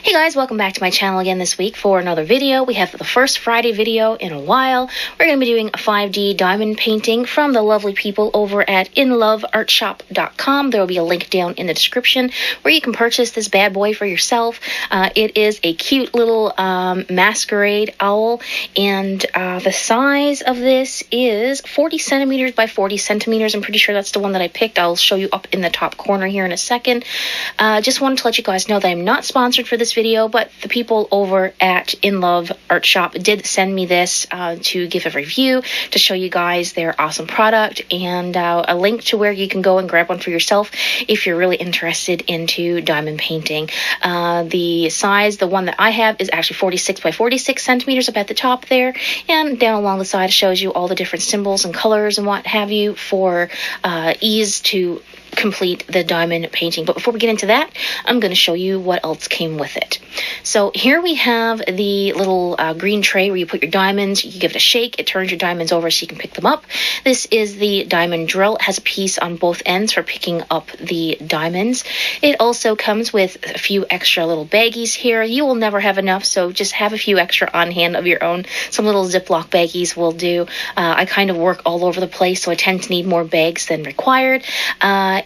Hey guys, welcome back to my channel again this week for another video. We have the first Friday video in a while. We're going to be doing a 5D diamond painting from the lovely people over at inloveartshop.com. There will be a link down in the description where you can purchase this bad boy for yourself. It is a cute little masquerade owl, and the size of this is 40 centimeters by 40 centimeters. I'm pretty sure that's the one that I picked. I'll show you up in the top corner here in a second. Just wanted to let you guys know that I'm not sponsored for this video, but the people over at In Love Art Shop did send me this to give a review, to show you guys their awesome product, and a link to where you can go and grab one for yourself if you're really interested into diamond painting. The size, the one that I have, is actually 46 by 46 centimeters up at the top there, and down along the side shows you all the different symbols and colors and what have you for ease to complete the diamond painting. But before we get into that, I'm going to show you what else came with it. So here we have the little green tray where you put your diamonds. You give it a shake, it turns your diamonds over so you can pick them up. This is the diamond drill. It has a piece on both ends for picking up the diamonds. It also comes with a few extra little baggies here. You will never have enough, so just have a few extra on hand of your own. Some little Ziploc baggies will do. I kind of work all over the place, so I tend to need more bags than required.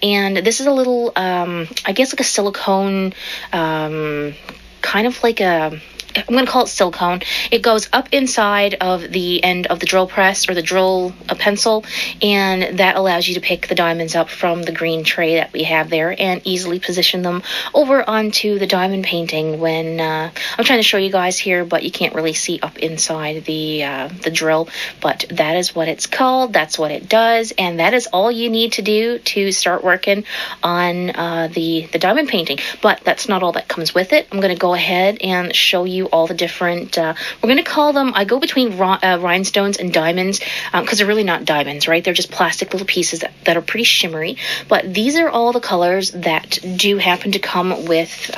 And this is a little, I guess like a silicone, kind of like a, I'm going to call it silicone. It goes up inside of the end of the drill press or the drill pencil, and that allows you to pick the diamonds up from the green tray that we have there and easily position them over onto the diamond painting. When I'm trying to show you guys here, but you can't really see up inside the drill, but that is what it's called. That's what it does, and that is all you need to do to start working on the diamond painting. But that's not all that comes with it. I'm going to go ahead and show you all the different, we're going to call them, I go between rhinestones and diamonds, because they're really not diamonds, right? They're just plastic little pieces that are pretty shimmery. But these are all the colors that do happen to come with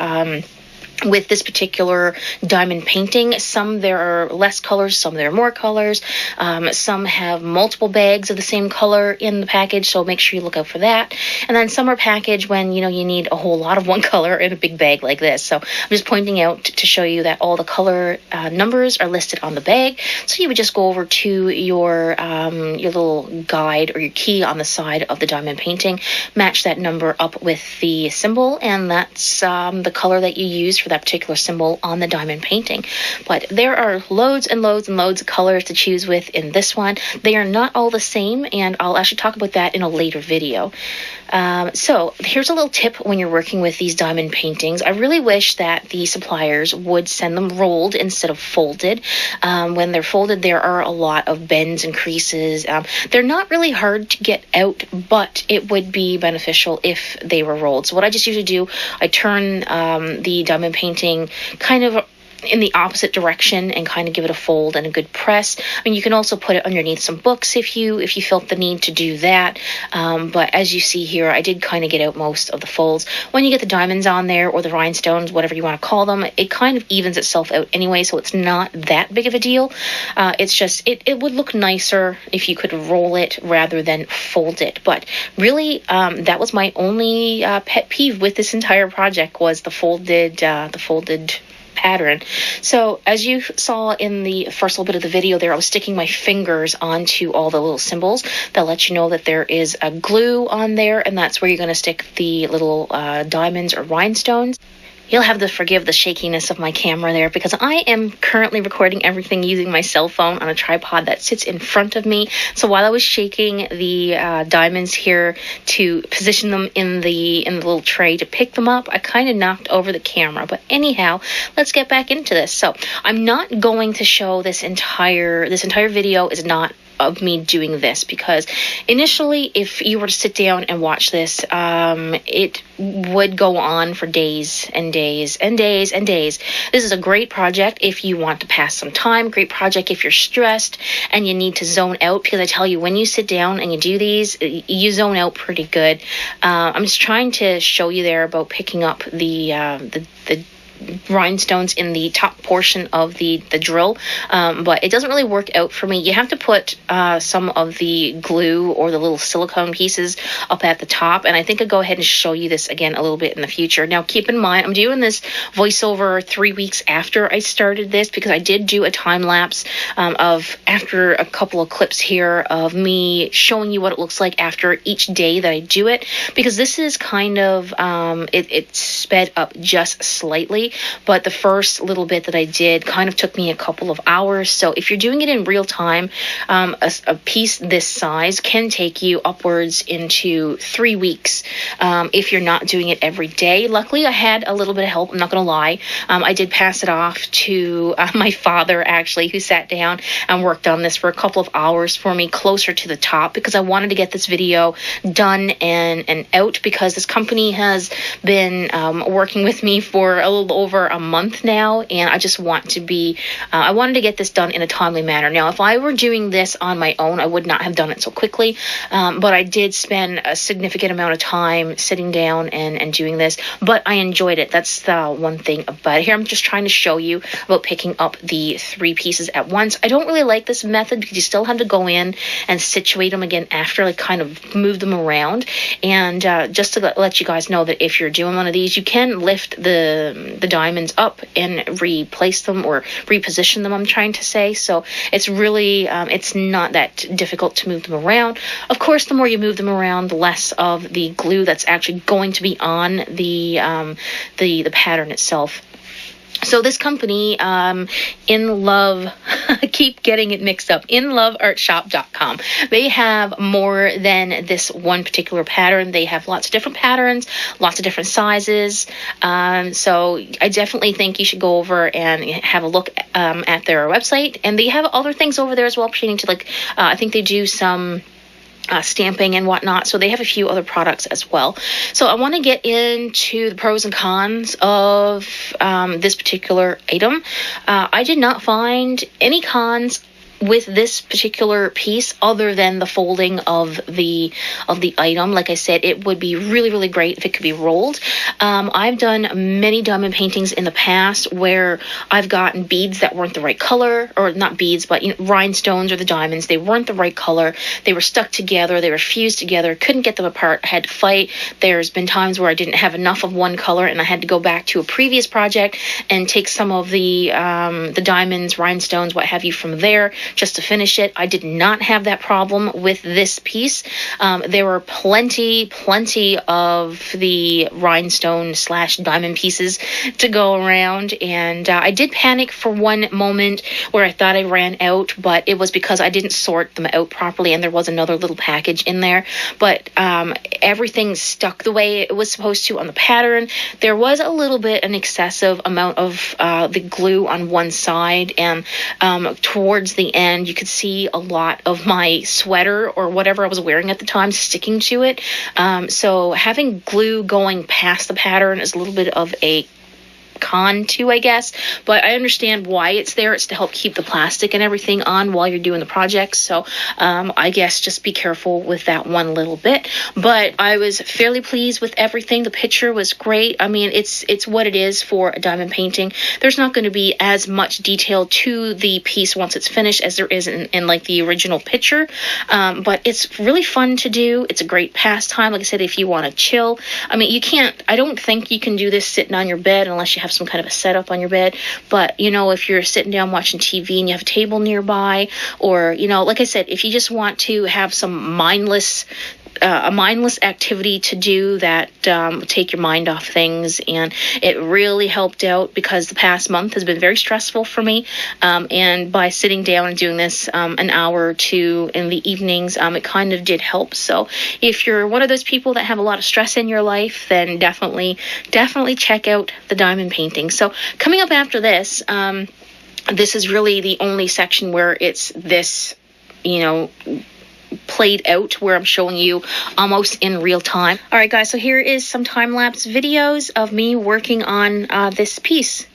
this particular diamond painting. Some there are less colors, some there are more colors. Some have multiple bags of the same color in the package, so make sure you look out for that. And then some are packaged when you need a whole lot of one color in a big bag like this. So I'm just pointing out to show you that all the color numbers are listed on the bag. So you would just go over to your little guide or your key on the side of the diamond painting, match that number up with the symbol, and that's the color that you use for that particular symbol on the diamond painting. But there are loads and loads and loads of colors to choose with in this one. They are not all the same, and I'll actually talk about that in a later video. So here's a little tip when you're working with these diamond paintings. I really wish that the suppliers would send them rolled instead of folded. When they're folded, there are a lot of bends and creases. They're not really hard to get out, but it would be beneficial if they were rolled. So what I just usually do, I turn the diamond painting kind of in the opposite direction and kind of give it a fold and a good press. I mean, you can also put it underneath some books if you felt the need to do that. But as you see here, I did kind of get out most of the folds. When you get the diamonds on there, or the rhinestones, whatever you want to call them, it kind of evens itself out anyway, so it's not that big of a deal. It's just, it would look nicer if you could roll it rather than fold it. But really, that was my only pet peeve with this entire project, was the folded pattern. So as you saw in the first little bit of the video there, I was sticking my fingers onto all the little symbols that let you know that there is a glue on there, and that's where you're going to stick the little diamonds or rhinestones. You'll have to forgive the shakiness of my camera there, because I am currently recording everything using my cell phone on a tripod that sits in front of me. So while I was shaking the diamonds here to position them in the little tray to pick them up, I kind of knocked over the camera. But anyhow, let's get back into this. So I'm not going to show this entire video is not of me doing this, because initially, if you were to sit down and watch this, it would go on for days and days and days and days. This is a great project if you want to pass some time, great project if you're stressed and you need to zone out, because I tell you, when you sit down and you do these, you zone out pretty good. I'm just trying to show you there about picking up the rhinestones in the top portion of the drill, but it doesn't really work out for me. You have to put some of the glue or the little silicone pieces up at the top, and I think I'll go ahead and show you this again a little bit in the future. Now, keep in mind, I'm doing this voiceover 3 weeks after I started this, because I did do a time lapse of after a couple of clips here of me showing you what it looks like after each day that I do it, because this is kind of it's sped up just slightly, but the first little bit that I did kind of took me a couple of hours. So if you're doing it in real time, a piece this size can take you upwards into 3 weeks if you're not doing it every day. Luckily, I had a little bit of help, I'm not going to lie. I did pass it off to my father, actually, who sat down and worked on this for a couple of hours for me closer to the top, because I wanted to get this video done and out, because this company has been working with me for a little over a month now, and I just want to be I wanted to get this done in a timely manner. Now, if I were doing this on my own, I would not have done it so quickly, but I did spend a significant amount of time sitting down and doing this, but I enjoyed it. That's the one thing about it. Here I'm just trying to show you about picking up the 3 pieces at once. I don't really like this method because you still have to go in and situate them again after, like kind of move them around. And just to let you guys know that if you're doing one of these, you can lift the diamonds up and replace them or reposition them, I'm trying to say. So it's really it's not that difficult to move them around. Of course, the more you move them around, the less of the glue that's actually going to be on the pattern itself. So this company, In Love, I keep getting it mixed up, inloveartshop.com. They have more than this one particular pattern. They have lots of different patterns, lots of different sizes. So I definitely think you should go over and have a look at their website. And they have other things over there as well, pertaining to, like, I think they do some stamping and whatnot, so they have a few other products as well. So I want to get into the pros and cons of this particular item. I did not find any cons with this particular piece other than the folding of the item. Like I said, it would be really, really great if it could be rolled. I've done many diamond paintings in the past where I've gotten beads that weren't the right color, or not beads, but rhinestones or the diamonds. They weren't the right color. They were stuck together. They were fused together. Couldn't get them apart. I had to fight. There's been times where I didn't have enough of one color and I had to go back to a previous project and take some of the diamonds, rhinestones, what have you, from there just to finish it. I did not have that problem with this piece. There were plenty of the rhinestone / diamond pieces to go around, and I did panic for one moment where I thought I ran out, but it was because I didn't sort them out properly and there was another little package in there. But everything stuck the way it was supposed to on the pattern. There was a little bit an excessive amount of the glue on one side, and towards the end you could see a lot of my sweater or whatever I was wearing at the time sticking to it. So having glue going past the pattern is a little bit of a con too, I guess, but I understand why it's there. It's to help keep the plastic and everything on while you're doing the project. So I guess just be careful with that one little bit. But I was fairly pleased with everything. The picture was great. I mean, it's what it is for a diamond painting. There's not going to be as much detail to the piece once it's finished as there is in like the original picture, but it's really fun to do. It's a great pastime. Like I said, if you want to chill, I mean, I don't think you can do this sitting on your bed unless you have some kind of a setup on your bed. But if you're sitting down watching TV and you have a table nearby, or like I said, if you just want to have some mindless activity to do that take your mind off things. And it really helped out because the past month has been very stressful for me, and by sitting down and doing this an hour or two in the evenings, it kind of did help. So if you're one of those people that have a lot of stress in your life, then definitely check out the diamond painting. So coming up after this, this is really the only section where it's this played out, where I'm showing you almost in real time. All right, guys, so here is some time-lapse videos of me working on this piece.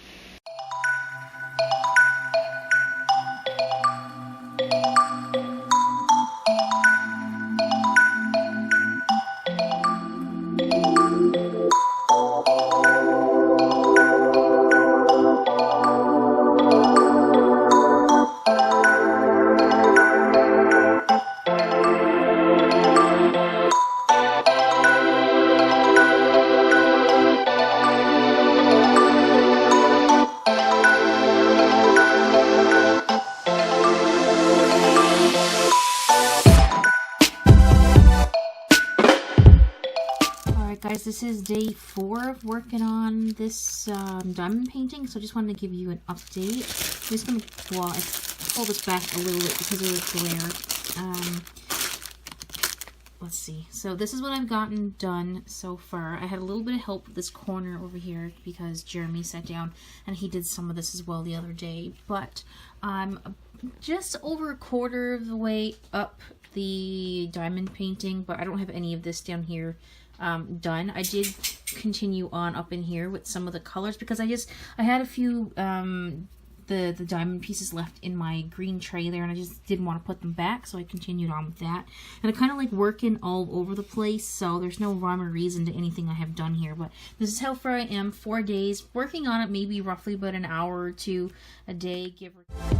Alright guys, this is day 4 of working on this diamond painting, so I just wanted to give you an update. I'm just going to, well, I pull this back a little bit because of the glare. Let's see. So this is what I've gotten done so far. I had a little bit of help with this corner over here because Jeremy sat down and he did some of this as well the other day. But I'm just over a quarter of the way up the diamond painting, but I don't have any of this down here done. I did continue on up in here with some of the colors because I had a few the diamond pieces left in my green tray there, and I just didn't want to put them back, so I continued on with that. And I kind of like working all over the place, so there's no rhyme or reason to anything I have done here. But this is how far I am. 4 days working on it, maybe roughly about an hour or 2 a day, give or take.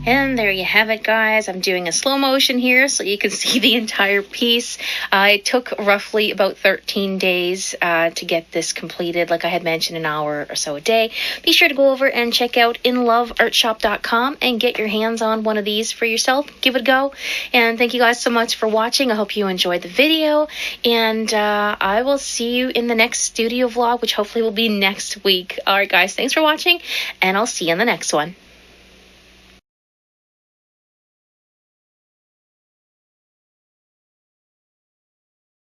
And there you have it, guys. I'm doing a slow motion here so you can see the entire piece. It took roughly about 13 days to get this completed. Like I had mentioned, an hour or so a day. Be sure to go over and check out inloveartshop.com and get your hands on one of these for yourself. Give it a go. And thank you guys so much for watching. I hope you enjoyed the video. And I will see you in the next studio vlog, which hopefully will be next week. All right, guys. Thanks for watching, and I'll see you in the next one.